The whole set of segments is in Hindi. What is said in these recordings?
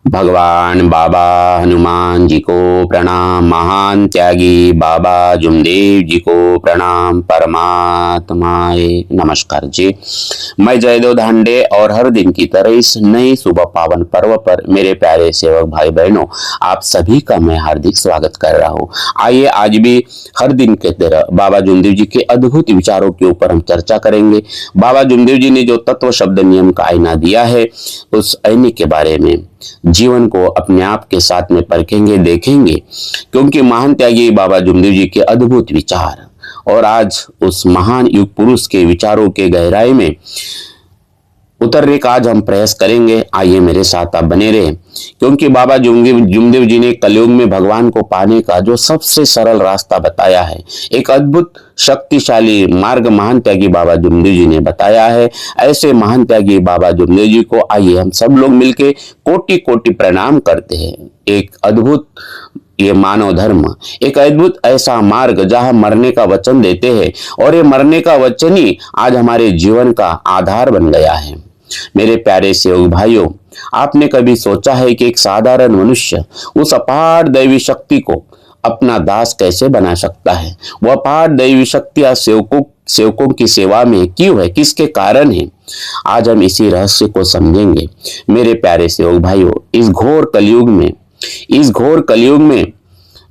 भगवान बाबा हनुमान जी को प्रणाम। महान त्यागी बाबा जुमदेव जी को प्रणाम। परमात्माए नमस्कार जी। मैं जयदेव धांडे और हर दिन की तरह इस नई सुबह पावन पर्व पर मेरे प्यारे सेवक भाई बहनों, आप सभी का मैं हार्दिक स्वागत कर रहा हूँ। आइए आज भी हर दिन के तरह बाबा जुमदेव जी के अद्भुत विचारों के ऊपर हम चर्चा करेंगे। बाबा जुमदेव जी ने जो तत्व शब्द नियम का आईना दिया है, उस आईने के बारे में जीवन को अपने आप के साथ में परखेंगे, देखेंगे, क्योंकि महान त्यागी बाबा जुमदेव जी के अद्भुत विचार और आज उस महान युग पुरुष के विचारों के गहराई में उतरने का आज हम प्रयास करेंगे। आइए मेरे साथ आप बने रहे, क्योंकि बाबा जुमदेव जी ने कलयुग में भगवान को पाने का जो सबसे सरल रास्ता बताया है, एक अद्भुत शक्तिशाली मार्ग महान त्यागी बाबा जुमदेव जी ने बताया है। ऐसे महान त्यागी बाबा जुमदेव जी को आइए हम सब लोग मिलके कोटि कोटि प्रणाम करते हैं। एक अद्भुत ये मानव धर्म, एक अद्भुत ऐसा मार्ग जहां मरने का वचन देते हैं, और ये मरने का वचन ही आज हमारे जीवन का आधार बन गया है। मेरे प्यारे सेवक भाइयों, आपने कभी सोचा है कि एक साधारण मनुष्य उस अपार दैवी शक्ति को अपना दास कैसे बना सकता है? वह अपार दैवी शक्ति सेवकों की सेवा में क्यों है, किसके कारण है? आज हम इसी रहस्य को समझेंगे। मेरे प्यारे सेवक भाइयों, इस घोर कलयुग में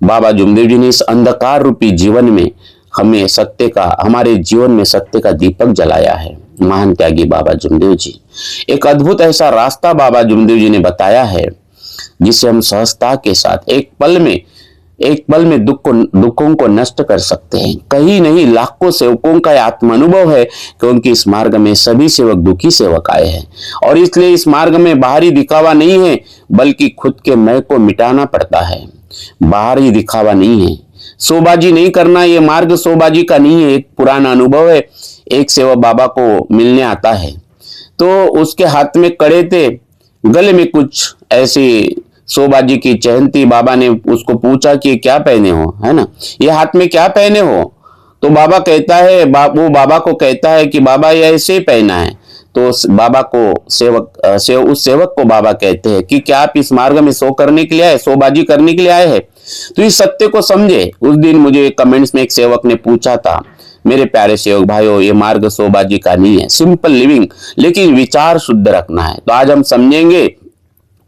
बाबा जुमदेव जी ने इस अंधकार रूपी जीवन में हमारे जीवन में सत्य का दीपक जलाया है। महान त्यागी बाबा जुमदेव जी एक अद्भुत ऐसा रास्ता बाबा जुमदेव जी ने बताया है, जिसे हम सहजता के साथ एक पल में दुखों को नष्ट कर सकते हैं। कहीं नहीं, लाखों सेवकों का आत्म अनुभव है, क्योंकि इस मार्ग में सभी सेवक दुखी सेवक आए हैं, और इसलिए इस मार्ग में बाहरी दिखावा नहीं है, बल्कि खुद के मैं को मिटाना पड़ता है। बाहरी दिखावा नहीं है, शोबाजी नहीं करना। ये मार्ग शोबाजी का नहीं है। एक पुराना अनुभव है, एक सेवक बाबा को मिलने आता है, तो उसके हाथ में कड़े थे, गले में कुछ ऐसी शोबाजी की चहन थी। बाबा ने उसको पूछा कि क्या पहने हो, है ना, ये हाथ में क्या पहने हो? तो बाबा कहता है, वो बाबा को कहता है कि बाबा ये ऐसे ही पहना है। तो बाबा को उस सेवक को बाबा कहते हैं कि क्या आप इस मार्ग में शो करने के लिए आए, शोबाजी करने के लिए आए हैं? तो इस सत्य को समझे। उस दिन मुझे कमेंट्स में एक सेवक ने पूछा था, मेरे प्यारे सेवक भाइयों, ये मार्ग शोबाजी का नहीं है, सिंपल लिविंग, लेकिन विचार शुद्ध रखना है। तो आज हम समझेंगे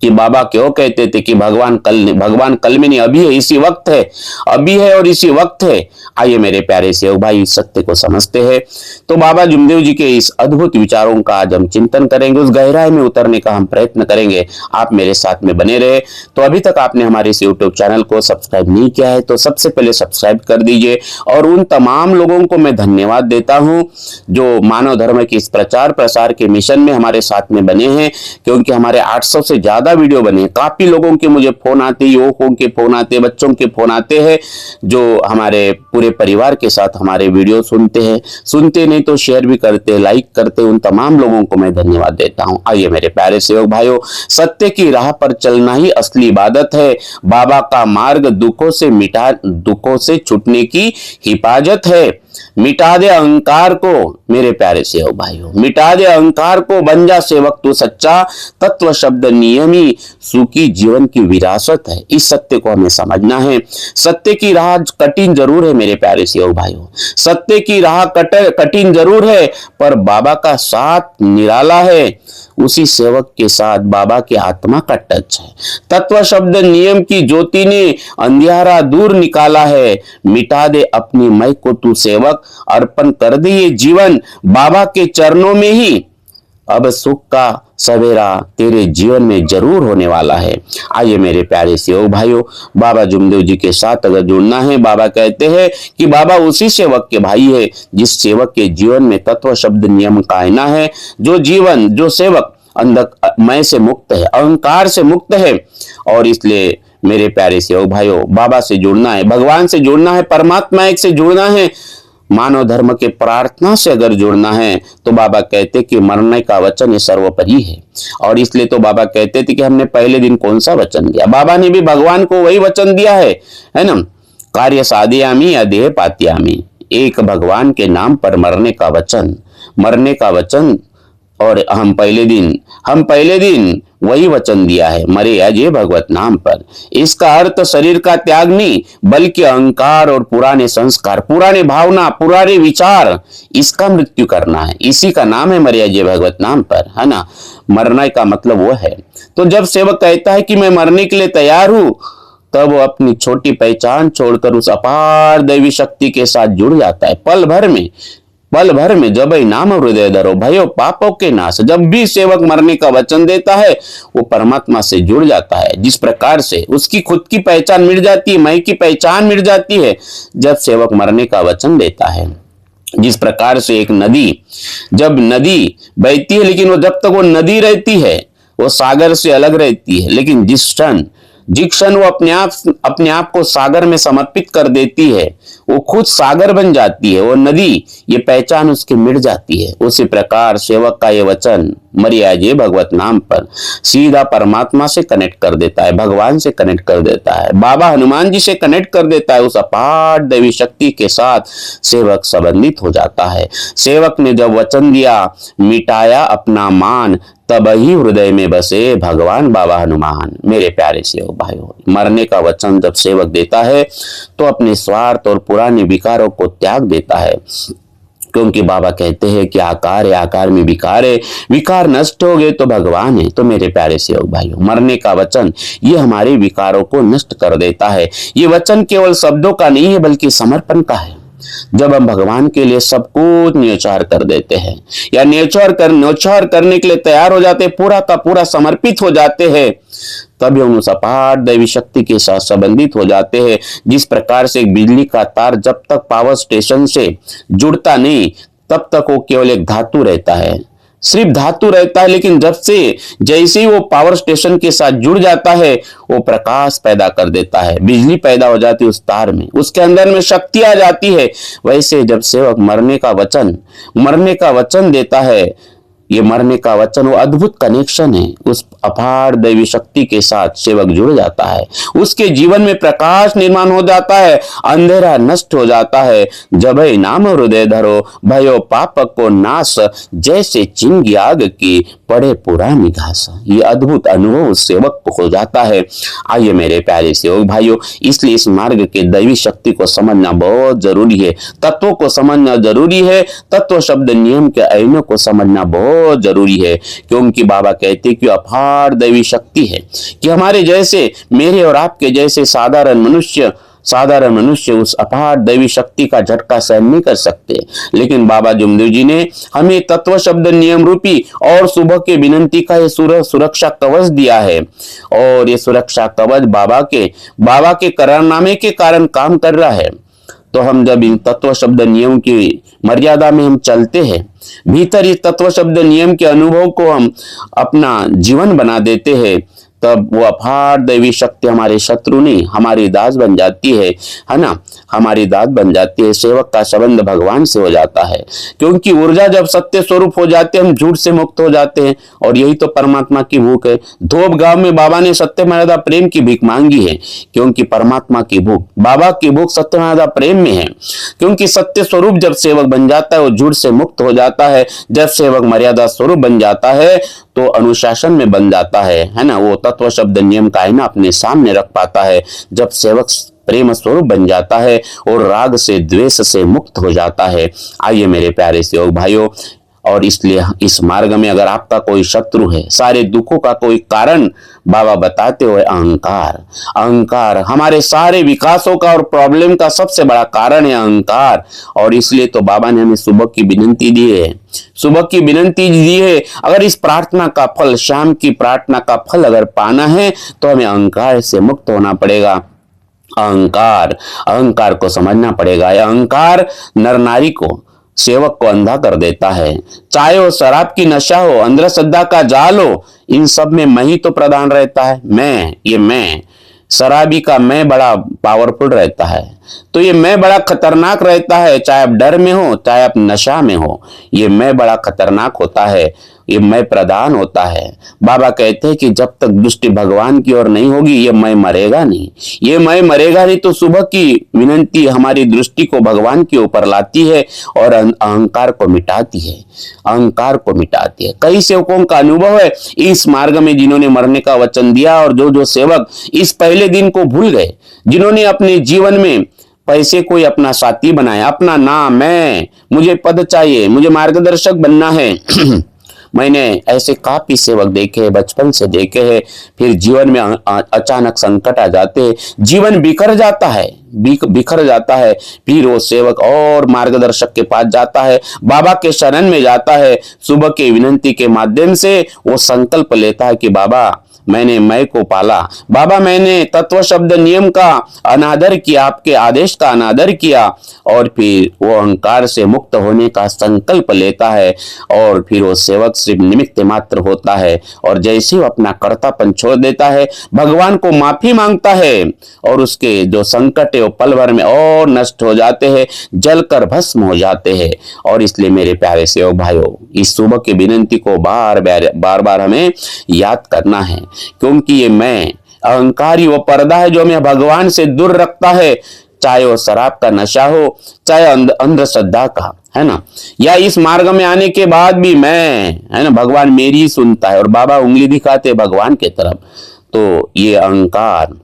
कि बाबा क्यों कहते थे कि भगवान कल में नहीं, अभी है, इसी वक्त है, अभी है और इसी वक्त है। आइए मेरे प्यारे सेवक भाई, इस सत्य को समझते हैं। तो बाबा जुमदेव जी के इस अद्भुत विचारों का आज हम चिंतन करेंगे, उस गहराई में उतरने का हम प्रयत्न करेंगे। आप मेरे साथ में बने रहे। तो अभी तक आपने हमारे इस यूट्यूब चैनल को सब्सक्राइब नहीं किया है, तो सबसे पहले सब्सक्राइब कर दीजिए। और उन तमाम लोगों को मैं धन्यवाद देता हूं जो मानव धर्म के इस प्रचार प्रसार के मिशन में हमारे साथ में बने हैं, क्योंकि हमारे 800 से ज्यादा वीडियो बने। काफी लोगों के मुझे फोन आते, युवकों के फोन आते, बच्चों के फोन आते हैं, जो हमारे पूरे परिवार के साथ हमारे वीडियो सुनते नहीं तो शेयर भी करते, लाइक करते। उन तमाम लोगों को मैं धन्यवाद देता हूं। आइए मेरे प्यारे सेवक भाइयों, सत्य की राह पर चलना ही असली इबादत है। बाबा का मार्ग दुखों से छूटने की हिफाजत है। मिटा दे अहंकार को, मेरे प्यारे सेवक भाइयों, मिटा दे अहंकार को, बन जा सेवक तू सच्चा। तत्व शब्द नियम ही सुखी जीवन की विरासत है। इस सत्य को हमें समझना है। सत्य की राह कठिन जरूर है मेरे प्यारे सेवक भाइयों, सत्य की राह कठिन जरूर है, पर बाबा का साथ निराला है। उसी सेवक के साथ बाबा की आत्मा का टच है। तत्व शब्द नियम की ज्योति ने अंधियारा दूर निकाला है। मिटा दे अपनी मैं को तू सेवक, अर्पण कर दे ये जीवन बाबा के चरणों में ही। अब सुख का सवेरा तेरे जीवन में जरूर होने वाला है। आइए मेरे प्यारे सेवक भाइयों, बाबा जुमदेव जी के साथ अगर जुड़ना है, बाबा कहते हैं कि बाबा उसी सेवक के भाई है जिस सेवक के जीवन में तत्व शब्द नियम का आईना है। जो सेवक मैं से मुक्त है, अहंकार से मुक्त है। और इसलिए मेरे प्यारे सेवक भाइयों, बाबा से जुड़ना है, भगवान से जुड़ना है, परमात्मा एक से जुड़ना है, मानव धर्म के प्रार्थना से अगर जुड़ना है, तो बाबा कहते कि मरने का वचन ये सर्वोपरि है। और इसलिए तो बाबा कहते थे कि हमने पहले दिन कौन सा वचन दिया, बाबा ने भी भगवान को वही वचन दिया है ना, कार्य साधयामी या देह पात्यामी, एक भगवान के नाम पर मरने का वचन। और हम पहले दिन वही वचन दिया है, मरे अजय भगवत नाम पर। इसका अर्थ शरीर का त्याग नहीं, बल्कि अहंकार और पुराने संस्कार, पुराने भावना, पुराने विचार, इसका मृत्यु करना है। इसी का नाम है मरे अजय भगवत नाम पर, है ना। मरने का मतलब वो है। तो जब सेवक कहता है कि मैं मरने के लिए तैयार हूं, तब वो अपनी छोटी पहचान छोड़कर उस अपार दैवी शक्ति के साथ जुड़ जाता है। पल भर में जब ही नाम हृदय धरो भयो पापों के नाश। जब भी सेवक मरने का वचन देता है, वो परमात्मा से जुड़ जाता है। जिस प्रकार से उसकी खुद की पहचान मिट जाती है, मैं की पहचान मिट जाती है, जब सेवक मरने का वचन देता है। जिस प्रकार से एक नदी, जब नदी बहती है, लेकिन वो जब तक वो नदी रहती है, वो सागर से अलग रहती है। लेकिन जिस क्षण वो अपने आप को सागर में समर्पित कर देती है, वो खुद सागर बन जाती है, वो नदी, ये पहचान उसकी मिट जाती है। उसी प्रकार सेवक का ये वचन मरिया जी भगवत नाम पर सीधा परमात्मा से कनेक्ट कर देता है, भगवान से कनेक्ट कर देता है, बाबा हनुमान जी से कनेक्ट कर देता है। उस अपार दैवी शक्ति के साथ सेवक संबंधित हो जाता है। सेवक ने जब वचन दिया, मिटाया अपना मान, तब ही हृदय में बसे भगवान बाबा हनुमान। मेरे प्यारे सेवक भाइयों, मरने का वचन जब सेवक देता है तो अपने स्वार्थ और पुराने विकारों को त्याग देता है, क्योंकि बाबा कहते हैं कि आकार है, आकार में विकार है, विकार नष्ट हो गए तो भगवान है। तो मेरे प्यारे सेवक भाइयों, मरने का वचन ये हमारे विकारों को नष्ट कर देता है। ये वचन केवल शब्दों का नहीं है, बल्कि समर्पण का है। जब हम भगवान के लिए सब कुछ न्योछावर कर देते हैं, या न्योछावर करने के लिए तैयार हो जाते हैं, पूरा का पूरा समर्पित हो जाते हैं, तभी हम उस अपार दैवी शक्ति के साथ संबंधित हो जाते हैं। जिस प्रकार से एक बिजली का तार जब तक पावर स्टेशन से जुड़ता नहीं, तब तक वो केवल एक धातु रहता है, सिर्फ धातु रहता है। लेकिन जैसे ही वो पावर स्टेशन के साथ जुड़ जाता है, वो प्रकाश पैदा कर देता है, बिजली पैदा हो जाती है उस तार में, उसके अंदर में शक्ति आ जाती है। वैसे जब सेवक मरने का वचन देता है, ये मरने का वचन वो अद्भुत कनेक्शन है। उस अपार दैवी शक्ति के साथ सेवक जुड़ जाता है, उसके जीवन में प्रकाश निर्माण हो जाता है, अंधेरा नष्ट हो जाता है। जब नाम हृदय धरो भयो पाप को नाश, जैसे चिंगी आग की पड़े पुरानी घास। ये अद्भुत अनुभव उस सेवक को हो जाता है। आइए मेरे प्यारे सेवक भाइयों, इसलिए इस मार्ग के दैवी शक्ति को समझना बहुत जरूरी है, तत्वों को समझना जरूरी है, तत्व शब्द नियम के आईनों को समझना बहुत जरूरी है। क्योंकि बाबा कहते कि अपार दैवी शक्ति है कि हमारे जैसे, मेरे और आपके जैसे साधारण मनुष्य उस अपार दैवी शक्ति का झटका सहन नहीं कर सकते। लेकिन बाबा जुमदेव जी ने हमें तत्व शब्द नियम रूपी और सुबह के विनंती का ये सुरक्षा कवच दिया है। और ये सुरक्षा कवच बाबा के करारनामे के कारण काम कर रहा है। तो हम जब इन तत्व शब्द नियम की मर्यादा में हम चलते हैं, भीतर इस तत्व शब्द नियम के अनुभव को हम अपना जीवन बना देते हैं, तब वो अपार दैवी शक्ति हमारे शत्रु नहीं, हमारी दास बन जाती है ना, हमारी दास बन जाती है। सेवक का संबंध भगवान से हो जाता है, क्योंकि ऊर्जा जब सत्य स्वरूप हो जाते हैं, हम झूठ से मुक्त हो जाते हैं। और यही तो परमात्मा की भूख है। धोब गांव में बाबा ने सत्य मर्यादा प्रेम की भीख मांगी है, क्योंकि परमात्मा की भूख, बाबा की भूख सत्य मर्यादा प्रेम में है। क्योंकि सत्य स्वरूप जब सेवक बन जाता है, वो झूठ से मुक्त हो जाता है। जब सेवक मर्यादा स्वरूप बन जाता है, तो अनुशासन में बन जाता है ना, वो तत्व शब्द नियम का आईना अपने सामने रख पाता है। जब सेवक प्रेम स्वरूप बन जाता है और राग से, द्वेष से मुक्त हो जाता है। आइए मेरे प्यारे सेवक भाइयों, और इसलिए इस मार्ग में अगर आपका कोई शत्रु है, सारे दुखों का कोई कारण बाबा बताते हुए अहंकार हमारे सारे विकासों का और प्रॉब्लम का सबसे बड़ा कारण है अहंकार। और इसलिए तो बाबा ने हमें सुबह की विनंती दी है, अगर इस प्रार्थना का फल, शाम की प्रार्थना का फल अगर पाना है, तो हमें अहंकार से मुक्त होना पड़ेगा। अहंकार को समझना पड़ेगा। अहंकार नर नारी को, सेवक को अंधा कर देता है। चाहे वो शराब की नशा हो, अंधश्रद्धा का जाल हो, इन सब में मैं ही तो प्रधान रहता है। मैं शराबी का मैं बड़ा पावरफुल रहता है, तो ये मैं बड़ा खतरनाक रहता है। चाहे आप डर में हो, चाहे आप नशा में हो, ये मैं बड़ा खतरनाक होता है। ये मैं प्रदान होता है। बाबा कहते हैं कि जब तक दृष्टि भगवान की ओर नहीं होगी ये मैं मरेगा नहीं, ये मैं मरेगा नहीं। तो सुबह की विनंती हमारी दृष्टि को भगवान के ऊपर लाती है और अहंकार को मिटाती है, अहंकार को मिटाती है। कई सेवकों का अनुभव है इस मार्ग में जिन्होंने मरने का वचन दिया और जो जो सेवक इस पहले दिन को भूल गए, जिन्होंने अपने जीवन में पैसे को अपना साथी बनाया, अपना नाम, मैं, मुझे पद चाहिए, मुझे मार्गदर्शक बनना है मैंने ऐसे काफी सेवक देखे हैं, बचपन से देखे हैं। फिर जीवन में अचानक संकट आ जाते हैं, जीवन बिखर जाता है, बिखर जाता है। फिर वो सेवक और मार्गदर्शक के पास जाता है, बाबा के शरण में जाता है। सुबह के विनंती के माध्यम से वो संकल्प लेता है कि बाबा मैंने मैं को पाला, बाबा मैंने तत्व शब्द नियम का अनादर किया, आपके आदेश का अनादर किया। और फिर वो अहंकार से मुक्त होने का संकल्प लेता है और फिर वो सेवक सिर्फ निमित्त मात्र होता है। और जैसे वो अपना कर्तापन छोड़ देता है, भगवान को माफी मांगता है और उसके जो संकट है वो पल भर में और नष्ट हो जाते हैं, जलकर भस्म हो जाते हैं। और इसलिए मेरे प्यारे सेवक भाइयों, इस सुबह की विनंती को बार बार हमें याद करना है, क्योंकि ये मैं अहंकारी वो पर्दा है जो हमें भगवान से दूर रखता है। चाहे वो शराब का नशा हो, चाहे अंधश्रद्धा का, है ना, या इस मार्ग में आने के बाद भी मैं, है ना, भगवान मेरी ही सुनता है और बाबा उंगली दिखाते भगवान के तरफ। तो ये अहंकार,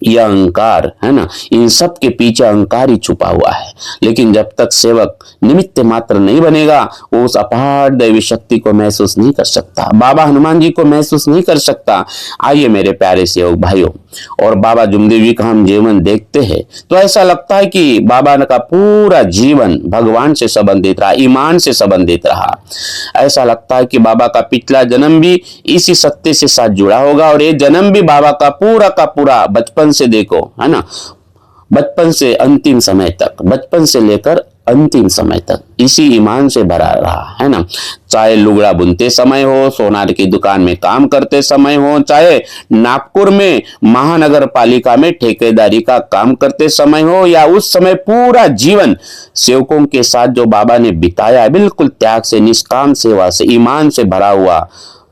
यह अहंकार, है ना, इन सब के पीछे अहंकार ही छुपा हुआ है। लेकिन जब तक सेवक निमित्त मात्र नहीं बनेगा, वो उस अपार दैवी शक्ति को महसूस नहीं कर सकता, बाबा हनुमान जी को महसूस नहीं कर सकता। आइए मेरे प्यारे सेवक भाइयों, और बाबा जुमदेव जी का हम जीवन देखते हैं तो ऐसा लगता है कि बाबा का पूरा जीवन भगवान से संबंधित रहा, ईमान से संबंधित रहा। ऐसा लगता है कि बाबा का पिछला जन्म भी इसी सत्य से साथ जुड़ा होगा और ये जन्म भी बाबा का पूरा बचपन से देखो, है ना, बचपन से अंतिम समय तक, बचपन से लेकर अंतिम समय तक इसी ईमान से भरा रहा, है ना। चाहे लुगड़ा बुनते समय हो, सोनार की दुकान में काम करते समय हो, चाहे नागपुर में महानगर पालिका में ठेकेदारी का काम करते समय हो, या उस समय पूरा जीवन सेवकों के साथ जो बाबा ने बिताया, बिल्कुल त्याग से, निष्काम सेवा से, ईमान से भरा हुआ।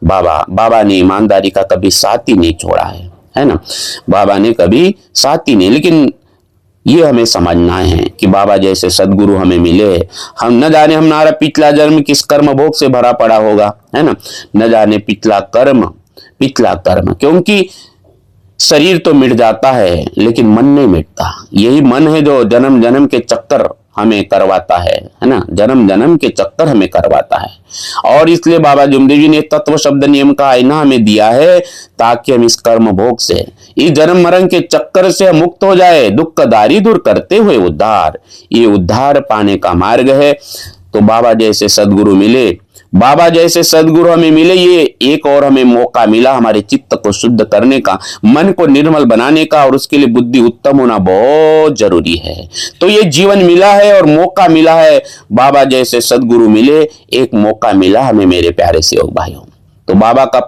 बाबा ने ईमानदारी का कभी साथ ही नहीं छोड़ा है ना, बाबा ने कभी साथ ही नहीं। लेकिन ये हमें समझना है कि बाबा जैसे सदगुरु हमें मिले, हम न जाने हमारा पिछला जन्म किस कर्म भोग से भरा पड़ा होगा, है ना, न जाने पिछला कर्म, क्योंकि शरीर तो मिट जाता है लेकिन मन नहीं मिटता। यही मन है जो जन्म जन्म के चक्कर हमें करवाता है ना, जन्म जन्म के चक्कर हमें करवाता है। और इसलिए बाबा जुमदेव जी ने तत्व शब्द नियम का आईना हमें दिया है ताकि हम इस कर्म भोग से, इस जन्म मरण के चक्कर से मुक्त हो जाए, दुख दारी दूर करते हुए उद्धार, ये उद्धार पाने का मार्ग है। तो बाबा जैसे सदगुरु मिले, बाबा जैसे सदगुरु हमें मिले, ये एक और हमें मौका मिला हमारे चित्त को शुद्ध करने का, मन को निर्मल बनाने का, और उसके लिए बुद्धि उत्तम होना बहुत जरूरी है। तो ये जीवन मिला है और मौका मिला है, बाबा जैसे सदगुरु मिले, एक मौका मिला हमें मेरे प्यारे सेवक भाइयों। तो बाबा का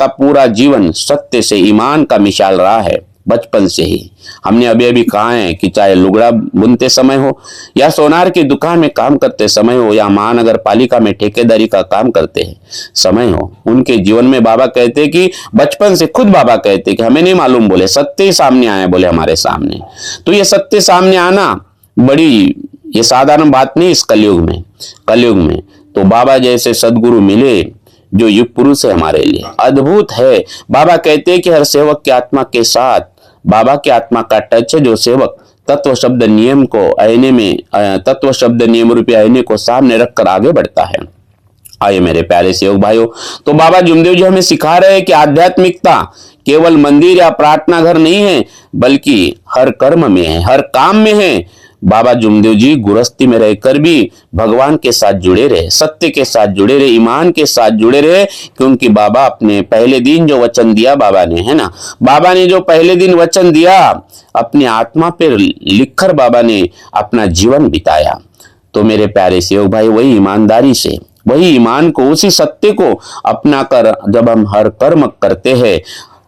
पूरा जीवन सत्य से, ईमान का मिसाल रहा है बचपन से ही। हमने अभी कहा है कि चाहे लुगड़ा बुनते समय हो, या सोनार की दुकान में काम करते समय हो, या महानगर पालिका में ठेकेदारी का काम करते समय हो, उनके जीवन में बाबा कहते कि बचपन से खुद बाबा कहते कि हमें नहीं मालूम, बोले सत्य ही सामने आए, बोले हमारे सामने। तो ये सत्य सामने आना बड़ी ये साधारण बात नहीं इस कलयुग में। तो बाबा जैसे सदगुरु मिले जो युग पुरुष है हमारे लिए, अद्भुत है। बाबा कहते हैं कि हर सेवक की आत्मा के साथ बाबा की आत्मा का टच है। जो सेवक तत्व शब्द नियम को आईने में, तत्व शब्द नियम रूपी आईने को सामने रखकर आगे बढ़ता है। आइए मेरे प्यारे सेवक भाइयों, तो बाबा जुमदेव जी हमें सिखा रहे हैं कि आध्यात्मिकता केवल मंदिर या प्रार्थना घर नहीं है, बल्कि हर कर्म में है, हर काम में है। बाबा जुमदेव जी गृहस्थी में रहकर भी भगवान के साथ जुड़े रहे, सत्य के साथ जुड़े रहे, ईमान के साथ जुड़े रहे, क्योंकि बाबा अपने पहले दिन जो वचन दिया बाबा ने, है ना, बाबा ने जो पहले दिन वचन दिया अपनी आत्मा पर लिखकर बाबा ने अपना जीवन बिताया। तो मेरे प्यारे सेवक भाई, वही ईमानदारी से, वही ईमान को, उसी सत्य को अपना कर जब हम हर कर्म करते हैं,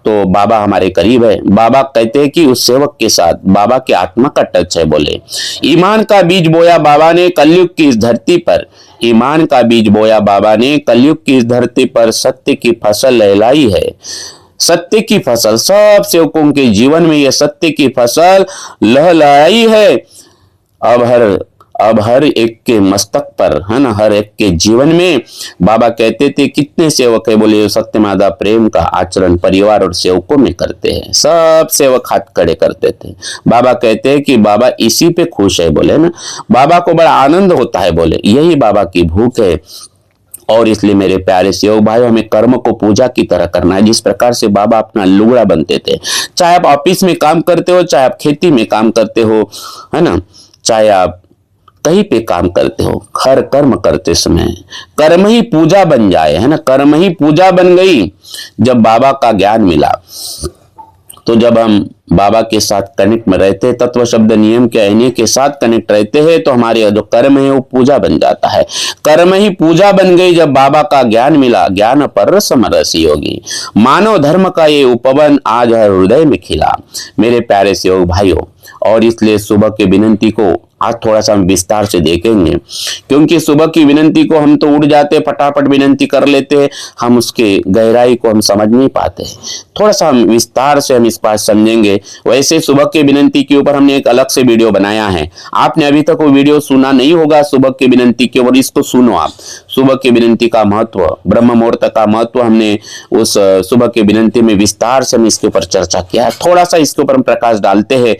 तो बाबा हमारे करीब है। बाबा कहते हैं कि उस सेवक के साथ बाबा की आत्मा का टच है। बोले ईमान का बीज बोया बाबा ने कलयुग की इस धरती पर, ईमान का बीज बोया बाबा ने कलयुग की इस धरती पर, सत्य की फसल लहलाई है। सत्य की फसल सब सेवकों के जीवन में, यह सत्य की फसल लहलाई है। अब हर एक के मस्तक पर है ना, हर एक के जीवन में। बाबा कहते थे कितने सेवक है, बोले सत्य मादा प्रेम का आचरण परिवार और सेवकों में करते हैं। सब सेवक हाथ खड़े करते थे। बाबा कहते हैं कि बाबा इसी पे खुश है। बोले ना, बाबा को बड़ा आनंद होता है। बोले यही बाबा की भूख है। और इसलिए मेरे प्यारे सेवक भाइयों, हमें कर्म को पूजा की तरह करना है। जिस प्रकार से बाबा अपना लुगड़ा बनते थे, चाहे आप ऑफिस में काम करते हो, चाहे आप खेती में काम करते हो, है ना, चाहे आप कहीं पे काम करते हो, हर कर्म करते समय कर्म ही पूजा बन जाए, है ना, कर्म ही पूजा बन गई। जब बाबा का ज्ञान मिला, तो जब हम बाबा के साथ कनेक्ट में रहते हैं, तत्व शब्द नियम के अहनिय के साथ कनेक्ट रहते हैं, तो हमारे जो कर्म है वो पूजा बन जाता है। कर्म ही पूजा बन गई जब बाबा का ज्ञान मिला। ज्ञान पर समरसी होगी, मानव धर्म का ये उपवन आज हर हृदय में खिला। मेरे प्यारे सेवक भाइयों, और इसलिए सुबह की विनंती को आज थोड़ा सा हम विस्तार से देखेंगे, क्योंकि सुबह की विनंती को हम तो उड़ जाते, फटाफट विनंती कर लेते, हम उसके गहराई को हम समझ नहीं पाते। थोड़ा सा हम विस्तार से हम इस बात समझेंगे। वैसे सुबह की विनंती के ऊपर हमने एक अलग से वीडियो बनाया है। आपने अभी तक वो वीडियो सुना नहीं होगा सुबह की विनंती के ऊपर, इसको सुनो आप। सुबह की विनंती का महत्व, ब्रह्म मुहूर्त का महत्व, हमने उस सुबह की विनंती में विस्तार से हम इसके ऊपर चर्चा किया है। थोड़ा सा इसके ऊपर हम प्रकाश डालते हैं।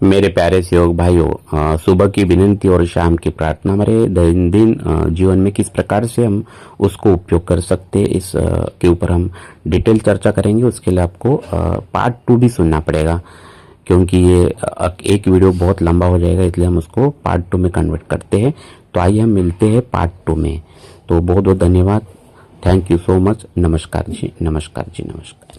मेरे प्यारे सेवक भाइयों, सुबह की विनंती और शाम की प्रार्थना हमारे दैनंदिन जीवन में किस प्रकार से हम उसको उपयोग कर सकते हैं, इस के ऊपर हम डिटेल चर्चा करेंगे। उसके लिए आपको पार्ट 2 भी सुनना पड़ेगा, क्योंकि ये एक वीडियो बहुत लंबा हो जाएगा, इसलिए हम उसको पार्ट 2 में कन्वर्ट करते हैं। तो आइए हम मिलते हैं पार्ट 2 में। तो बहुत बहुत धन्यवाद। Thank you so much. नमस्कार जी, नमस्कार जी, नमस्कार।